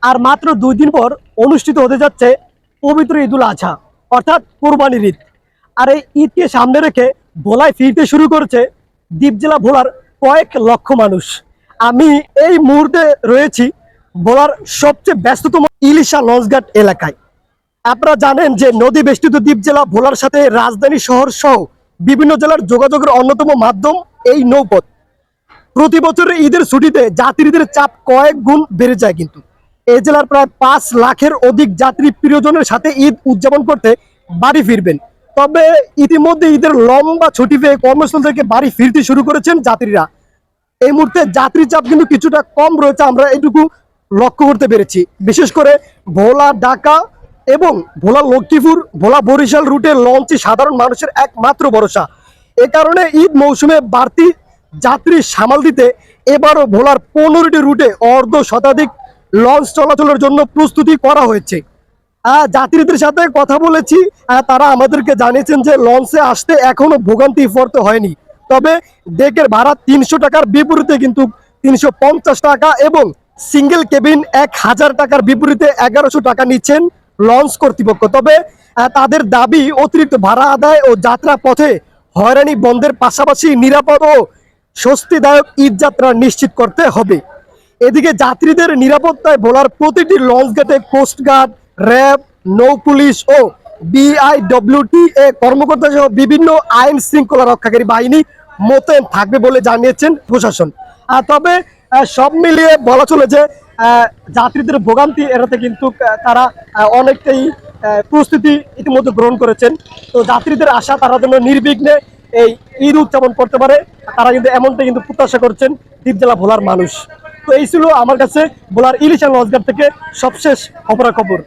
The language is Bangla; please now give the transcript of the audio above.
আর মাত্র 2 দিন পর অনুষ্ঠিত হতে যাচ্ছে পবিত্র ঈদুল আজহা, অর্থাৎ কোরবানির ঈদ। আর এই ঈদকে সামনে রেখে ভোলায় ফিরতে শুরু করেছে দ্বীপ জেলা ভোলার কয়েক লক্ষ মানুষ। আমি এই মুহূর্তে রয়েছি ভোলার সবচেয়ে ব্যস্ততম ইলিশা লঞ্চঘাট এলাকায়। আপনারা জানেন যে নদী বেষ্টিত দ্বীপ জেলা ভোলার সাথে রাজধানী শহর সহ বিভিন্ন জেলার যোগাযোগের অন্যতম মাধ্যম এই নৌপথ। প্রতি বছরের ঈদের ছুটিতে যাত্রীদের চাপ কয়েক গুণ বেড়ে যায়। কিন্তু এই জেলার প্রায় 5 লাখের অধিক যাত্রী প্রিয়জনের সাথে ঈদ উদযাপন করতে বাড়ি ফিরবেন। তবে ইতিমধ্যে ঈদের লম্বা ছুটি পেয়ে কর্মস্থল থেকে বাড়ি ফিরতে শুরু করেছেন যাত্রীরা। এই মুহূর্তে যাত্রী চাপ কিন্তু কিছুটা কম রয়েছে, আমরা এটুকু লক্ষ্য করতে পেরেছি। বিশেষ করে ভোলা ঢাকা এবং ভোলা লক্ষ্মীপুর ভোলা বরিশাল রুটে লঞ্চে সাধারণ মানুষের একমাত্র ভরসা। এ কারণে ঈদ মৌসুমে বাড়তি যাত্রী সামাল দিতে এবারও ভোলার 15টি রুটে অর্ধ শতাধিক লঞ্চ চলাচলের জন্য প্রস্তুতি করা হয়েছে। যাত্রীদের সাথে কথা বলেছি, তারা আমাদেরকে জানিয়েছেন যে লঞ্চে আসতে এখনো ভোগান্তি পড়তে হয়নি। তবে ডেকের ভাড়া 300 টাকার বিপরীতে কিন্তু 350 টাকা এবং সিঙ্গেল কেবিন 1000 টাকার বিপরীতে 1100 টাকা নিচ্ছেন লঞ্চ কর্তৃপক্ষ। তবে তাদের দাবি অতিরিক্ত ভাড়া আদায় ও যাত্রা পথে হয়রানি বন্ধের পাশাপাশি নিরাপদ ও স্বস্তিদায়ক ঈদ যাত্রা নিশ্চিত করতে হবে। এদিকে যাত্রীদের নিরাপত্তায় ভোলার প্রতিটি লঞ্চ ঘাটে কোস্টগার্ড, র্যাব, নৌ পুলিশ ও BIWTA কর্মকর্তা সহ বিভিন্ন আইন শৃঙ্খলা রক্ষাকারী বাহিনী মোতায়েন থাকবে বলে জানিয়েছেন প্রশাসন। তবে সব মিলিয়ে বলা চলে যে যাত্রীদের ভোগান্তি এড়াতে কিন্তু তারা অনেকটাই প্রস্তুতি ইতিমধ্যে গ্রহণ করেছেন। তো যাত্রীদের আশা তারা যেন নির্বিঘ্নে এই ঈদ উদযাপন করতে পারে, তারা কিন্তু এমনটাই কিন্তু প্রত্যাশা করছেন দ্বীপ জেলা ভোলার মানুষ। তো এই ছিল আমার কাছে ভোলার ইলিশা লঞ্চঘাট থেকে সবশেষ খবরাখবর।